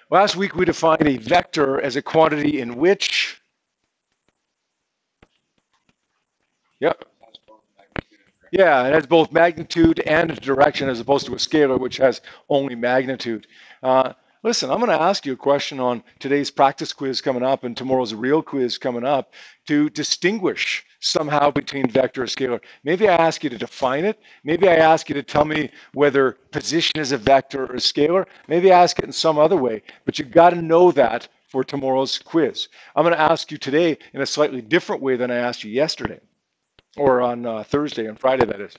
Last week we defined a vector as a quantity in which, yep, yeah, it has both magnitude and direction as opposed to a scalar which has only magnitude. Listen, I'm going to ask you a question on today's practice quiz coming up and tomorrow's real quiz coming up to distinguish somehow between vector and scalar. Maybe I ask you to define it. Maybe I ask you to tell me whether position is a vector or a scalar. Maybe I ask it in some other way, but you've got to know that for tomorrow's quiz. I'm going to ask you today in a slightly different way than I asked you yesterday, or on Thursday, on Friday, that is.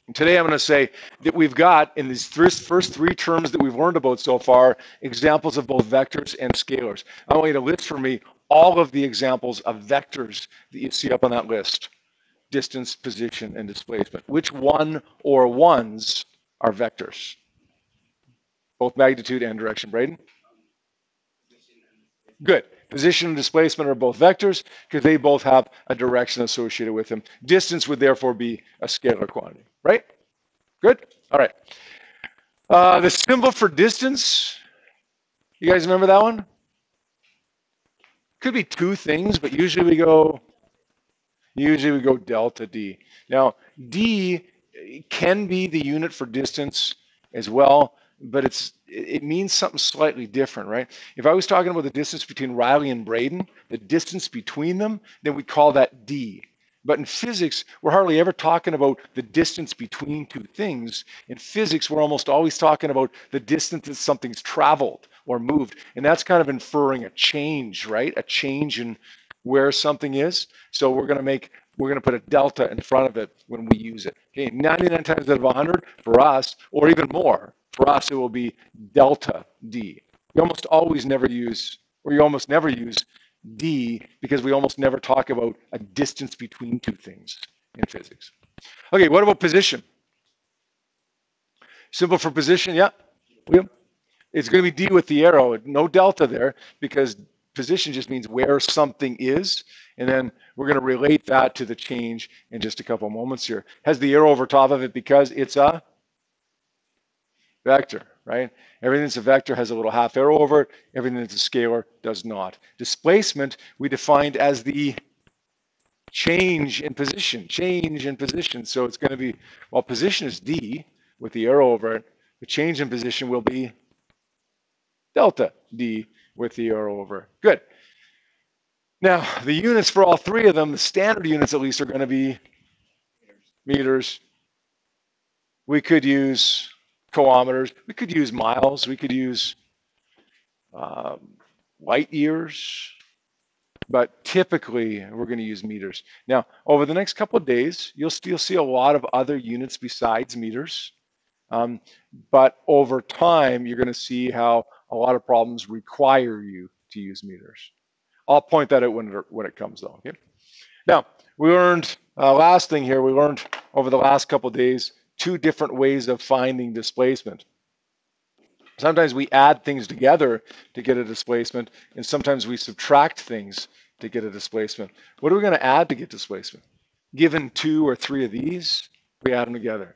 And today I'm going to say that we've got, in these first three terms that we've learned about so far, examples of both vectors and scalars. I want you to list for me all of the examples of vectors that you see up on that list. Distance, position, and displacement. Which one or ones are vectors? Both magnitude and direction. Braden? Good. Position and displacement are both vectors because they both have a direction associated with them. Distance would therefore be a scalar quantity, right? Good? All right. The symbol for distance, you guys remember that one? Could be two things, but usually we go delta D. Now, D can be the unit for distance as well, but it means something slightly different, right? If I was talking about the distance between Riley and Braden, the distance between them, then we call that D. But in physics, we're hardly ever talking about the distance between two things. In physics, we're almost always talking about the distance that something's traveled or moved. And that's kind of inferring a change, right? A change in where something is. So we're going to put a delta in front of it when we use it. Okay, 99 times out of 100 for us, or even more, for us it will be delta D. You almost never use D because we almost never talk about a distance between two things in physics. Okay, what about position? Symbol for position, yeah. It's going to be D with the arrow, no delta there because position just means where something is, and then we're going to relate that to the change in just a couple moments here. Has the arrow over top of it because it's a vector, right? Everything that's a vector has a little half arrow over it. Everything that's a scalar does not. Displacement we defined as the change in position. So it's going to be, well, position is D with the arrow over it. The change in position will be delta D with the arrow over. Good. Now, the units for all three of them, the standard units at least, are going to be meters. We could use kilometers. We could use miles. We could use light years. But typically, we're going to use meters. Now, over the next couple of days, you'll still see a lot of other units besides meters. But over time, you're going to see how a lot of problems require you to use meters. I'll point that out when it comes though. Okay. Now, we learned, last thing here, we learned over the last couple of days, two different ways of finding displacement. Sometimes we add things together to get a displacement, and sometimes we subtract things to get a displacement. What are we going to add to get displacement? Given two or three of these, we add them together.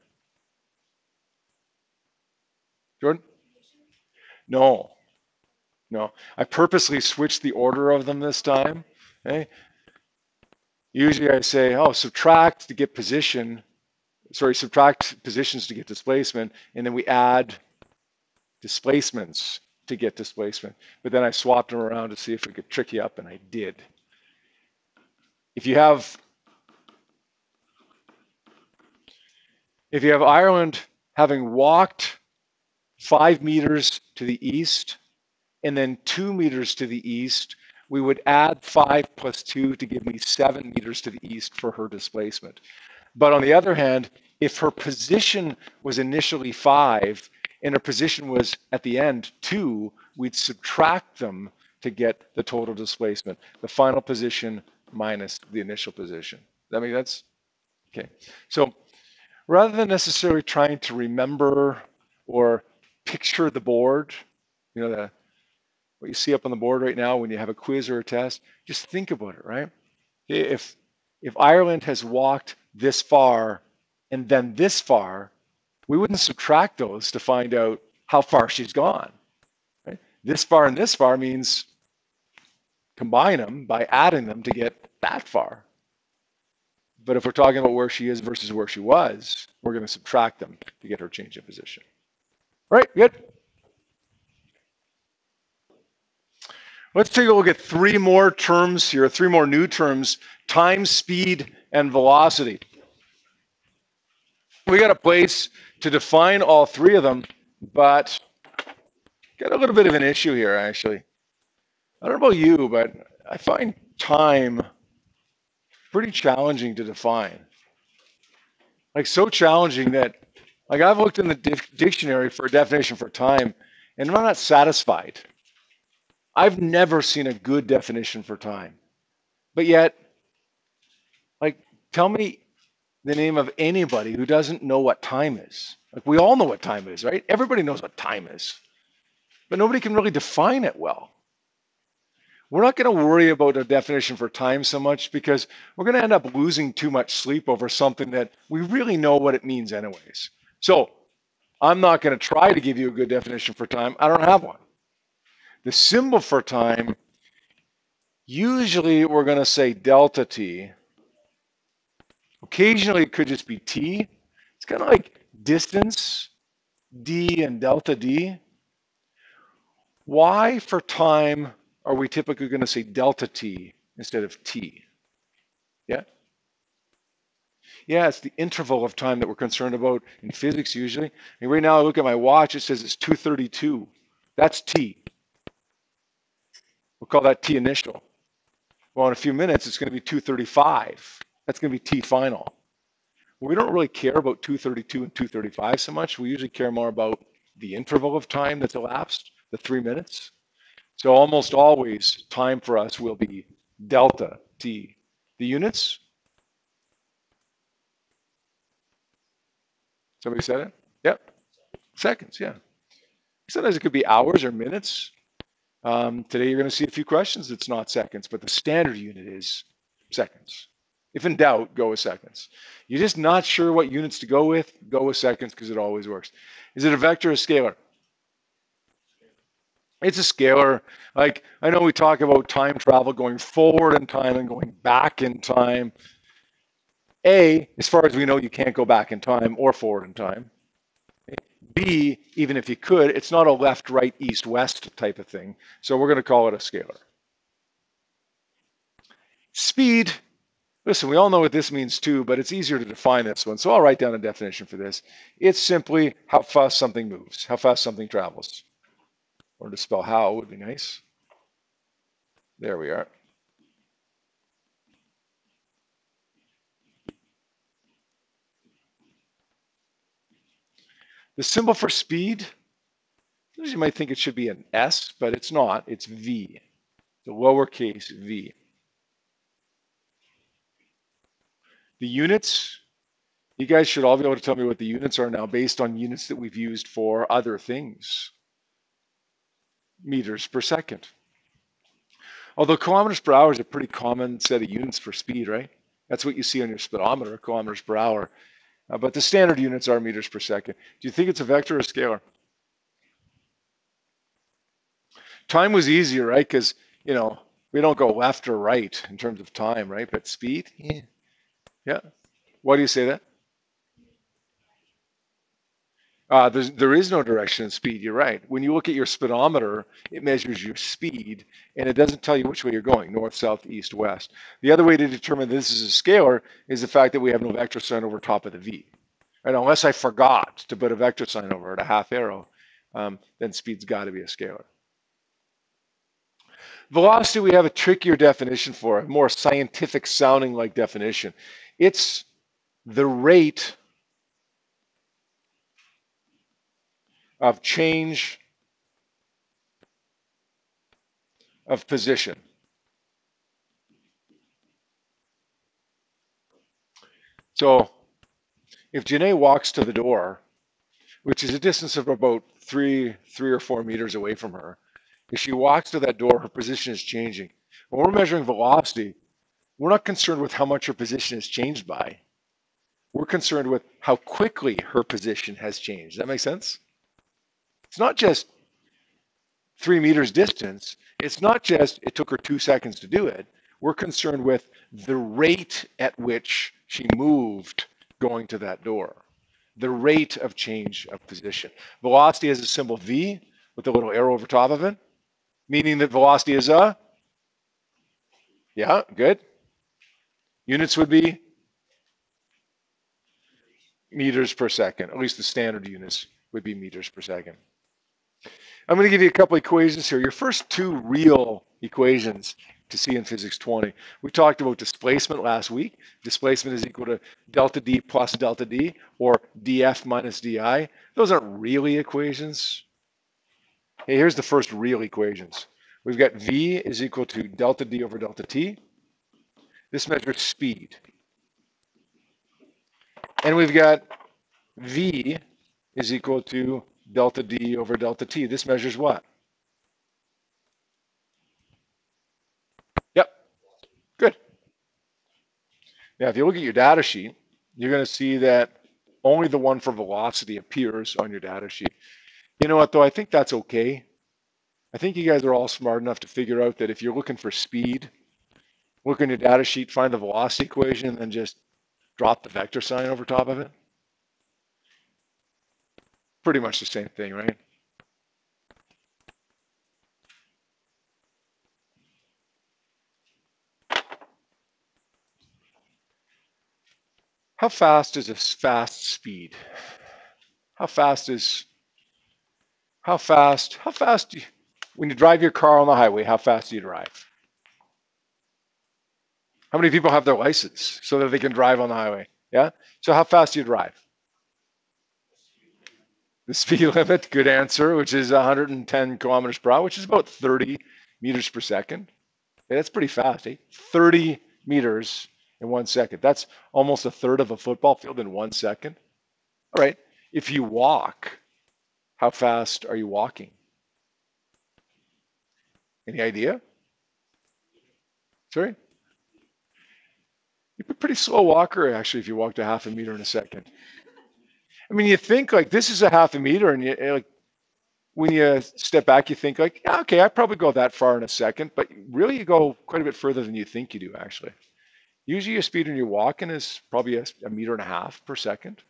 Jordan? No. I purposely switched the order of them this time. Okay? Usually I say, subtract to get position. Subtract positions to get displacement, and then we add displacements to get displacement. But then I swapped them around to see if it could trick you up, and I did. If you have Ireland having walked 5 meters to the east and then 2 meters to the east, we would add 5 plus 2 to give me 7 meters to the east for her displacement. But on the other hand, if her position was initially 5 and her position was at the end 2, we'd subtract them to get the total displacement, the final position minus the initial position. Does that make sense? Okay. So rather than necessarily trying to remember or picture the board, what you see up on the board right now when you have a quiz or a test, just think about it, right? If Ireland has walked this far and then this far, we wouldn't subtract those to find out how far she's gone. Right? This far and this far means combine them by adding them to get that far. But if we're talking about where she is versus where she was, we're going to subtract them to get her change in position. All right, good. Let's take a look at three more terms here, three more new terms: time, speed, and velocity. We got a place to define all three of them, but got a little bit of an issue here, actually. I don't know about you, but I find time pretty challenging to define. Like, so challenging that, like, I've looked in the dictionary for a definition for time, and I'm not satisfied. I've never seen a good definition for time. But yet, like, tell me the name of anybody who doesn't know what time is. Like, we all know what time is, right? Everybody knows what time is. But nobody can really define it well. We're not going to worry about a definition for time so much because we're going to end up losing too much sleep over something that we really know what it means anyways. So I'm not going to try to give you a good definition for time. I don't have one. The symbol for time, usually we're going to say delta t. Occasionally it could just be t. It's kind of like distance, d and delta d. Why for time are we typically going to say delta t instead of t? Yeah? Yeah, it's the interval of time that we're concerned about in physics usually. And right now I look at my watch, it says it's 2:32. That's t. We'll call that t initial. Well, in a few minutes, it's going to be 2:35. That's going to be t final. We don't really care about 2:32 and 2:35 so much. We usually care more about the interval of time that's elapsed, the 3 minutes. So almost always, time for us will be delta t. The units? Somebody said it? Yep. Seconds, yeah. Sometimes it could be hours or minutes. Today you're going to see a few questions. It's not seconds, but the standard unit is seconds. If in doubt, go with seconds. You're just not sure what units to go with seconds because it always works. Is it a vector or a scalar? It's a scalar. Like, I know we talk about time travel, going forward in time and going back in time. A, as far as we know, you can't go back in time or forward in time. B, even if you could, it's not a left, right, east, west type of thing. So we're going to call it a scalar. Speed, listen, we all know what this means too, but it's easier to define this one. So I'll write down a definition for this. It's simply how fast something moves, how fast something travels. Or to spell how would be nice. There we are. The symbol for speed, you might think it should be an S, but it's not. It's V, the lowercase v. The units, you guys should all be able to tell me what the units are now based on units that we've used for other things. Meters per second. Although kilometers per hour is a pretty common set of units for speed, right? That's what you see on your speedometer, kilometers per hour. But the standard units are meters per second. Do you think it's a vector or a scalar? Time was easier, right? Because, you know, we don't go left or right in terms of time, right? But speed, yeah. Yeah. Why do you say that? There is no direction in speed. You're right. When you look at your speedometer, it measures your speed, and it doesn't tell you which way you're going, north, south, east, west. The other way to determine this is a scalar is the fact that we have no vector sign over top of the v. And unless I forgot to put a vector sign over it, a half arrow, then speed's got to be a scalar. Velocity, we have a trickier definition for, a more scientific sounding like definition. It's the rate of change of position. So if Janae walks to the door, which is a distance of about three or 4 meters away from her, if she walks to that door, her position is changing. When we're measuring velocity, we're not concerned with how much her position has changed by. We're concerned with how quickly her position has changed. Does that make sense? It's not just 3 meters distance, it's not just it took her 2 seconds to do it. We're concerned with the rate at which she moved going to that door, the rate of change of position. Velocity has a symbol V with a little arrow over top of it, meaning that velocity is yeah, good. Units would be meters per second. At least the standard units would be meters per second. I'm going to give you a couple equations here. Your first two real equations to see in Physics 20. We talked about displacement last week. Displacement is equal to delta D plus delta D, or dF minus di. Those aren't really equations. Hey, here's the first real equations. We've got V is equal to delta D over delta T. This measures speed. And we've got V is equal to delta D over delta T. This measures what? Yep, good. Now, if you look at your data sheet, you're going to see that only the one for velocity appears on your data sheet. You know what, though? I think that's okay. I think you guys are all smart enough to figure out that if you're looking for speed, look on your data sheet, find the velocity equation, and then just drop the vector sign over top of it. Pretty much the same thing, right? How fast is a fast speed? How fast, when you drive your car on the highway, how fast do you drive? How many people have their license so that they can drive on the highway? Yeah? So how fast do you drive? The speed limit, good answer, which is 110 kilometers per hour, which is about 30 meters per second. Yeah, that's pretty fast, eh? 30 meters in 1 second. That's almost a third of a football field in 1 second. All right, if you walk, how fast are you walking? Any idea? Sorry? You're a pretty slow walker, actually, if you walked a half a meter in a second. I mean, you think like this is a half a meter, and you like when you step back, you think like, yeah, okay, I probably go that far in a second, but really you go quite a bit further than you think you do, actually. Usually your speed when you're walking is probably a meter and a half per second.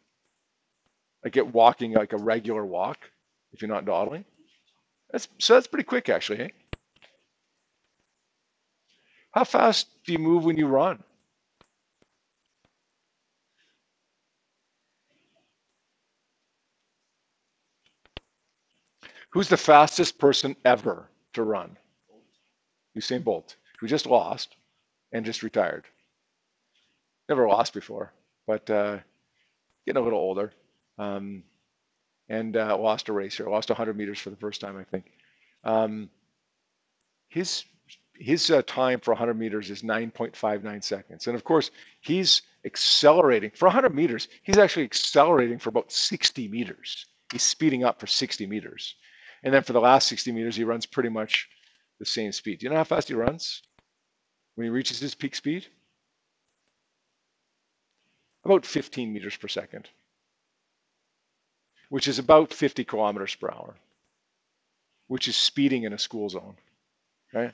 Like walking like a regular walk, if you're not dawdling. So that's pretty quick, actually, eh? How fast do you move when you run? Who's the fastest person ever to run? Usain Bolt, who just lost and just retired. Never lost before, but getting a little older, and lost a race here. Lost 100 meters for the first time, I think. His time for 100 meters is 9.59 seconds, and of course he's accelerating for 100 meters. He's actually accelerating for about 60 meters. He's speeding up for 60 meters. And then for the last 60 meters, he runs pretty much the same speed. Do you know how fast he runs when he reaches his peak speed? About 15 meters per second, which is about 50 kilometers per hour, which is speeding in a school zone, right?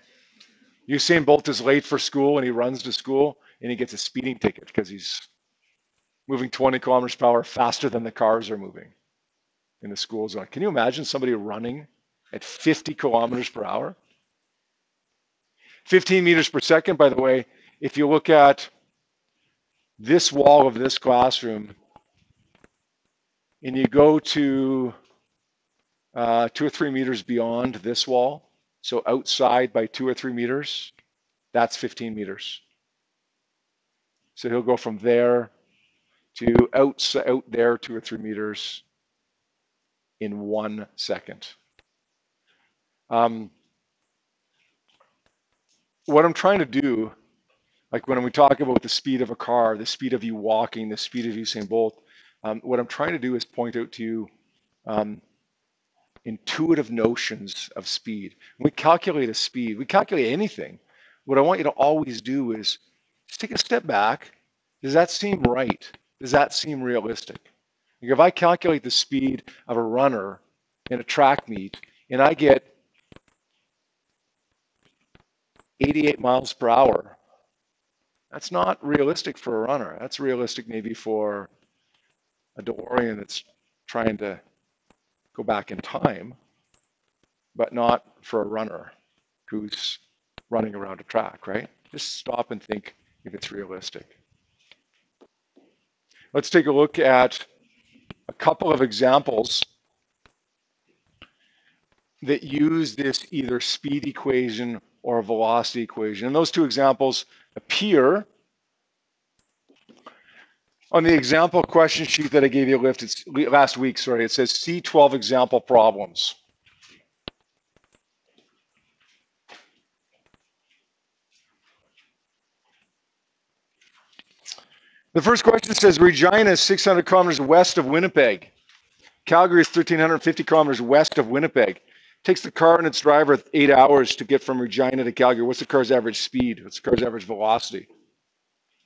Usain Bolt is late for school and he runs to school and he gets a speeding ticket because he's moving 20 kilometers per hour faster than the cars are moving in the school zone. Can you imagine somebody running at 50 kilometers per hour? 15 meters per second, by the way, if you look at this wall of this classroom and you go to 2 or 3 meters beyond this wall, so outside by 2 or 3 meters, that's 15 meters. So he'll go from there to out there 2 or 3 meters in 1 second. What I'm trying to do, like when we talk about the speed of a car, the speed of you walking, the speed of Usain Bolt, what I'm trying to do is point out to you intuitive notions of speed. When we calculate a speed, we calculate anything. What I want you to always do is just take a step back. Does that seem right? Does that seem realistic? Like if I calculate the speed of a runner in a track meet and I get 88 miles per hour. That's not realistic for a runner. That's realistic maybe for a DeLorean that's trying to go back in time, but not for a runner who's running around a track, right? Just stop and think if it's realistic. Let's take a look at a couple of examples that use this either speed equation or velocity equation. And those two examples appear on the example question sheet that I gave you last week. Sorry, it says C12 example problems. The first question says Regina is 600 kilometers west of Winnipeg. Calgary is 1,350 kilometers west of Winnipeg. Takes the car and its driver 8 hours to get from Regina to Calgary. What's the car's average speed? What's the car's average velocity?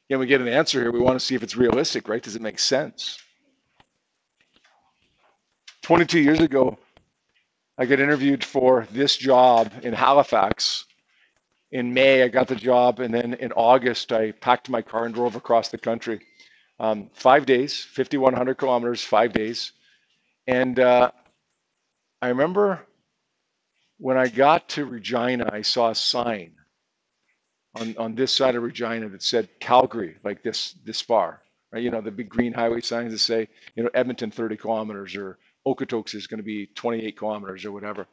Again, we get an answer here. We want to see if it's realistic, right? Does it make sense? 22 years ago, I got interviewed for this job in Halifax. In May, I got the job, and then in August, I packed my car and drove across the country. 5 days, 5,100 kilometers, 5 days. And I remember when I got to Regina, I saw a sign on this side of Regina that said Calgary, like this far, right? You know, the big green highway signs that say, you know, Edmonton 30 kilometers or Okotoks is going to be 28 kilometers or whatever.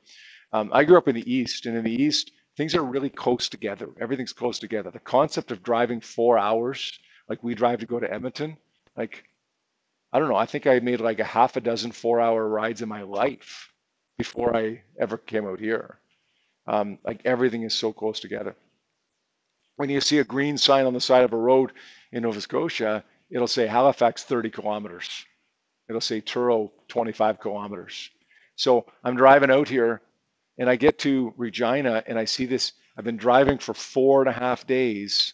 I grew up in the East, and in the East, things are really close together. Everything's close together. The concept of driving 4 hours, like we drive to go to Edmonton, like, I don't know, I think I made like a half a dozen 4-hour rides in my life before I ever came out here. Like everything is so close together. When you see a green sign on the side of a road in Nova Scotia, it'll say Halifax 30 kilometers. It'll say Truro 25 kilometers. So I'm driving out here and I get to Regina and I see this. I've been driving for 4.5 days,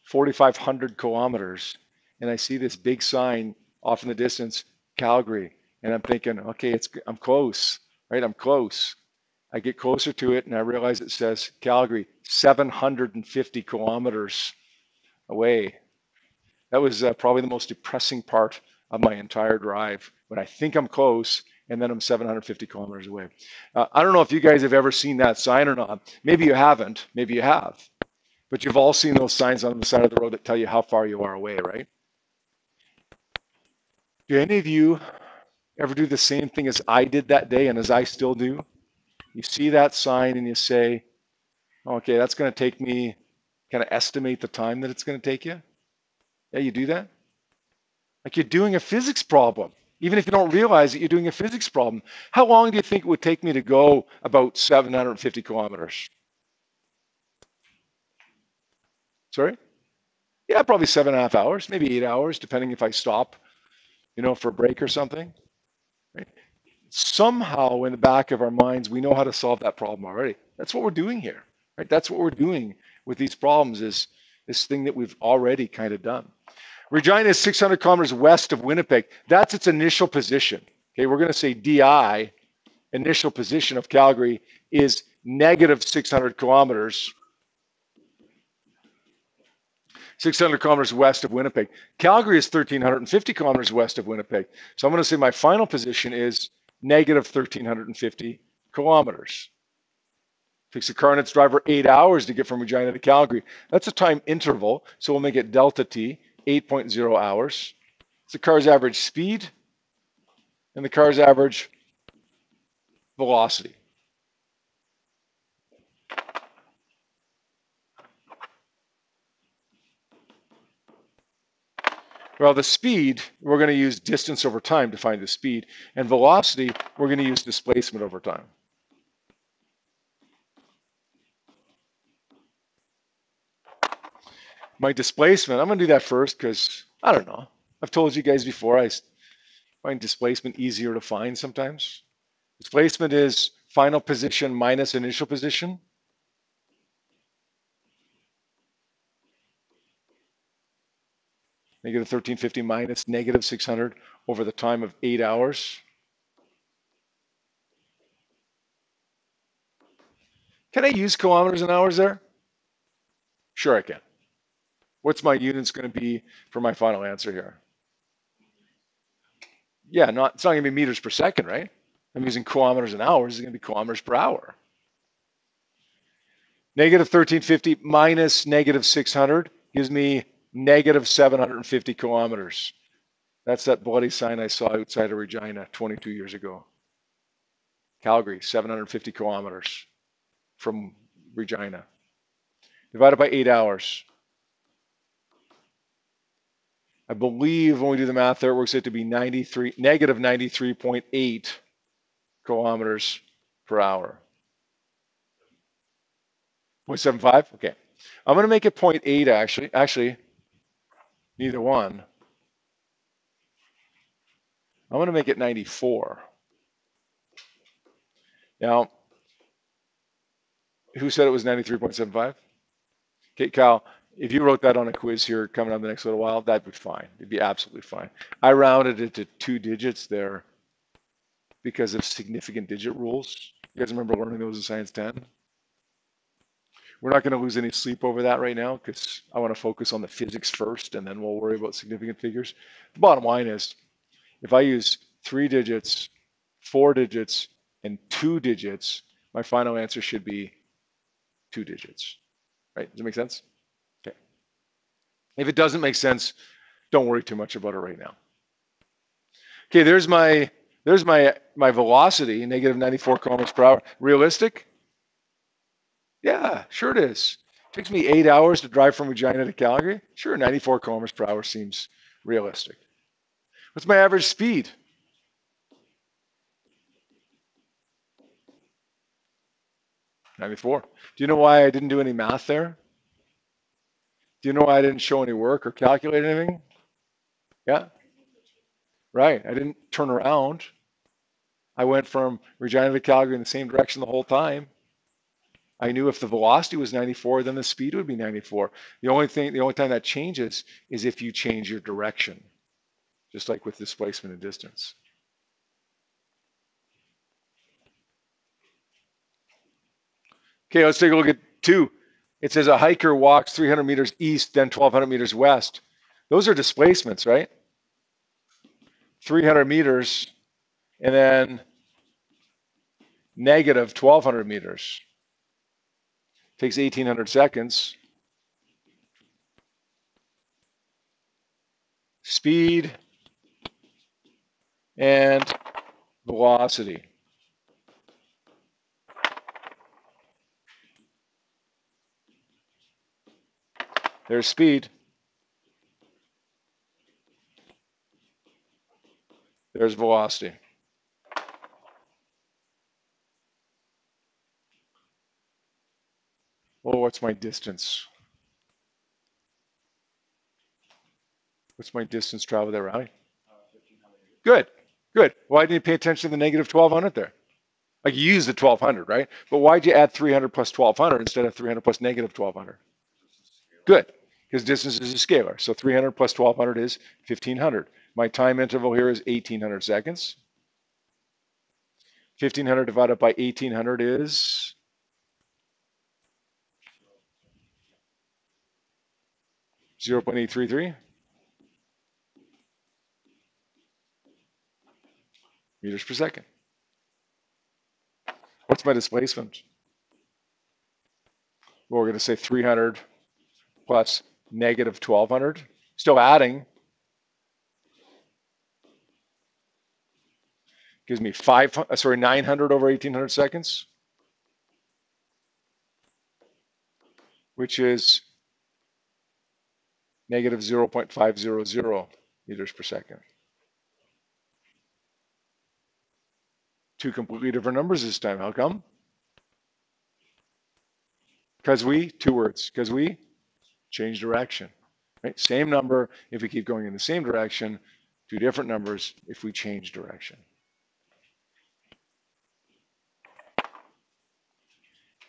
4,500 kilometers, and I see this big sign off in the distance, Calgary. And I'm thinking, okay, I'm close, right? I'm close. I get closer to it and I realize it says Calgary, 750 kilometers away. That was probably the most depressing part of my entire drive, when I think I'm close and then I'm 750 kilometers away. I don't know if you guys have ever seen that sign or not. Maybe you haven't, maybe you have. But you've all seen those signs on the side of the road that tell you how far you are away, right? Do any of you ever do the same thing as I did that day and as I still do? You see that sign and you say, okay, that's going to take me, kind of estimate the time that it's going to take you? Yeah, you do that? Like you're doing a physics problem. Even if you don't realize that you're doing a physics problem. How long do you think it would take me to go about 750 kilometers? Sorry? Yeah, probably 7.5 hours, maybe 8 hours, depending if I stop, you know, for a break or something. Right? Somehow in the back of our minds, we know how to solve that problem already. That's what we're doing here, right? That's what we're doing with these problems, is this thing that we've already kind of done. Regina is 600 kilometers west of Winnipeg. That's its initial position. Okay, we're going to say DI, initial position of Calgary, is negative 600 kilometers. 600 kilometers west of Winnipeg. Calgary is 1,350 kilometers west of Winnipeg. So I'm going to say my final position is negative 1,350 kilometers. Takes the car and its driver 8 hours to get from Regina to Calgary. That's a time interval, so we'll make it delta T, 8.0 hours. It's the car's average speed and the car's average velocity. Well, the speed, we're going to use distance over time to find the speed. And velocity, we're going to use displacement over time. My displacement, I'm going to do that first because, I don't know. I've told you guys before, I find displacement easier to find sometimes. Displacement is final position minus initial position. Negative 1,350 minus negative 600 over the time of 8 hours. Can I use kilometers and hours there? Sure I can. What's my units going to be for my final answer here? Yeah, it's not going to be meters per second, right? I'm using kilometers an hour. It's going to be kilometers per hour. Negative 1350 minus negative 600 gives me negative 750 kilometers. That's that bloody sign I saw outside of Regina 22 years ago. Calgary, 750 kilometers from Regina. Divided by 8 hours. I believe when we do the math there, it works out to be negative 93.8 kilometers per hour. 0.75? Okay. I'm going to make it 0.8 actually. Actually, neither one. I'm going to make it 94. Now, who said it was 93.75? Okay, Kyle, if you wrote that on a quiz here coming up the next little while, that'd be fine. It'd be absolutely fine. I rounded it to 2 digits there because of significant digit rules. You guys remember learning those in Science 10? We're not going to lose any sleep over that right now because I want to focus on the physics first and then we'll worry about significant figures. The bottom line is if I use 3 digits, 4 digits, and 2 digits, my final answer should be 2 digits. Right? Does it make sense? Okay. If it doesn't make sense, don't worry too much about it right now. Okay, there's my velocity, negative 94 kilometers per hour. Realistic? Yeah, sure it is. It takes me 8 hours to drive from Regina to Calgary. Sure, 94 kilometers per hour seems realistic. What's my average speed? .94. Do you know why I didn't do any math there? Do you know why I didn't show any work or calculate anything? Yeah, right. I didn't turn around. I went from Regina to Calgary in the same direction the whole time. I knew if the velocity was 94, then the speed would be 94. The only time that changes is if you change your direction, just like with displacement and distance. Okay, let's take a look at 2. It says a hiker walks 300 meters east, then 1,200 meters west. Those are displacements, right? 300 meters and then negative 1,200 meters. Takes 1,800 seconds. Speed and velocity. There's speed. There's velocity. Oh, what's my distance? What's my distance traveled there, Riley? Good, good. Why didn't you pay attention to the negative 1,200 there? Like you used the 1,200, right? But why'd you add 300 plus 1,200 instead of 300 plus negative 1,200? Good, because distance is a scalar. So 300 plus 1,200 is 1,500. My time interval here is 1,800 seconds. 1,500 divided by 1,800 is 0.833 meters per second. What's my displacement? Well, we're going to say 300 plus negative 1,200. Still adding. Gives me 900 over 1,800 seconds, which is negative 0.500 meters per second. 2 completely different numbers this time. How come? Because we change direction. Right? Same number if we keep going in the same direction, 2 different numbers if we change direction.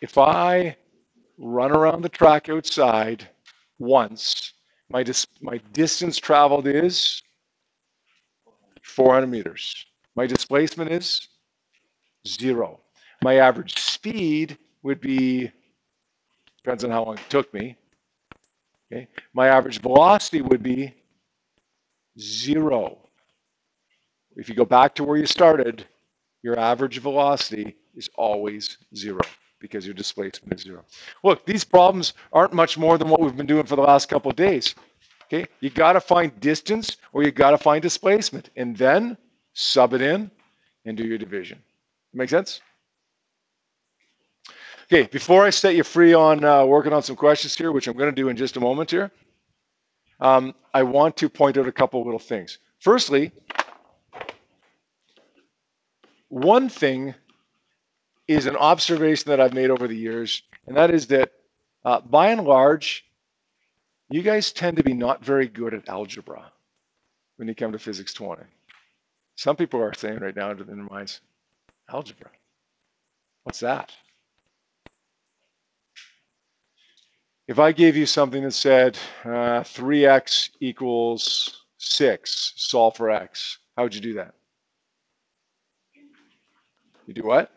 If I run around the track outside once, my distance traveled is 400 meters. My displacement is 0. My average speed would be, depends on how long it took me, Okay? My average velocity would be 0. If you go back to where you started, your average velocity is always 0 because your displacement is 0. Look, these problems aren't much more than what we've been doing for the last couple of days. Okay, you got to find distance or you got to find displacement and then sub it in and do your division. Make sense? Okay, before I set you free on working on some questions here, which I'm going to do in just a moment here, I want to point out a couple of little things. Firstly, one thing is an observation that I've made over the years, and that is that by and large, you guys tend to be not very good at algebra when you come to Physics 20. Some people are saying right now in their minds, algebra, what's that? If I gave you something that said 3x equals 6, solve for x, how would you do that? You do what?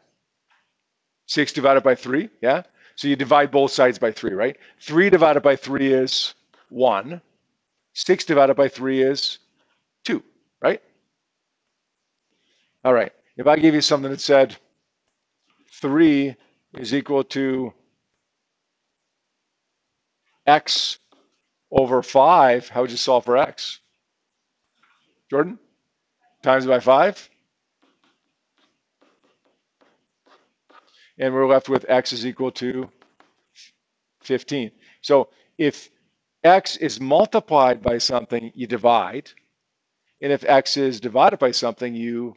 6 divided by 3, yeah? So you divide both sides by 3, right? 3 divided by 3 is 1. 6 divided by 3 is 2, right? All right. If I gave you something that said 3 is equal to x over 5, how would you solve for x? Jordan? Times by 5? And we're left with x is equal to 15. So if x is multiplied by something, you divide. And if x is divided by something, you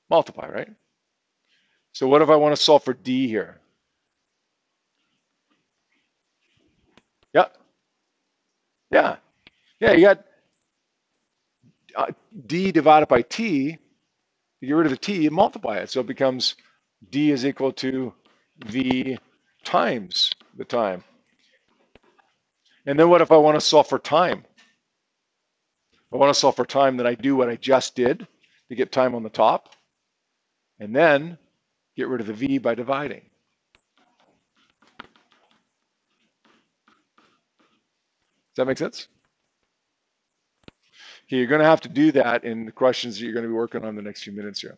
multiply, right? So what if I want to solve for d here? Yeah. You got d divided by t. You get rid of the t, you multiply it. So it becomes d is equal to v times the time. And then what if I want to solve for time? If I want to solve for time, then I do what I just did to get time on the top, and then get rid of the v by dividing. Does that make sense? Okay, you're going to have to do that in the questions that you're going to be working on the next few minutes here.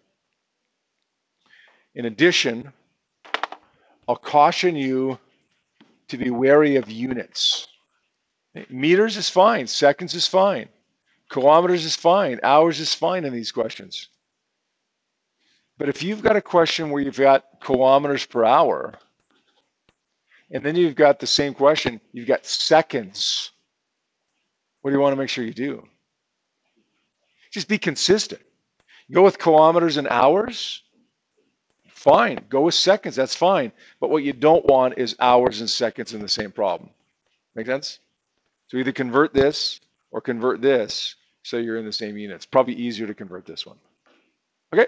In addition, I'll caution you to be wary of units. Meters is fine, seconds is fine, kilometers is fine, hours is fine in these questions. But if you've got a question where you've got kilometers per hour, and then you've got the same question, you've got seconds, what do you want to make sure you do? Just be consistent. Go with kilometers and hours, fine. Go with seconds, that's fine. But what you don't want is hours and seconds in the same problem. Make sense? So either convert this or convert this so you're in the same units. Probably easier to convert this one. Okay?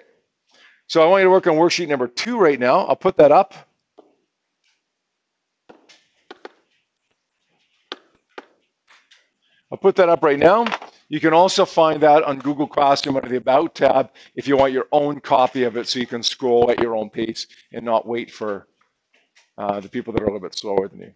So I want you to work on worksheet number 2 right now. I'll put that up. I'll put that up right now. You can also find that on Google Classroom under the About tab if you want your own copy of it so you can scroll at your own pace and not wait for the people that are a little bit slower than you.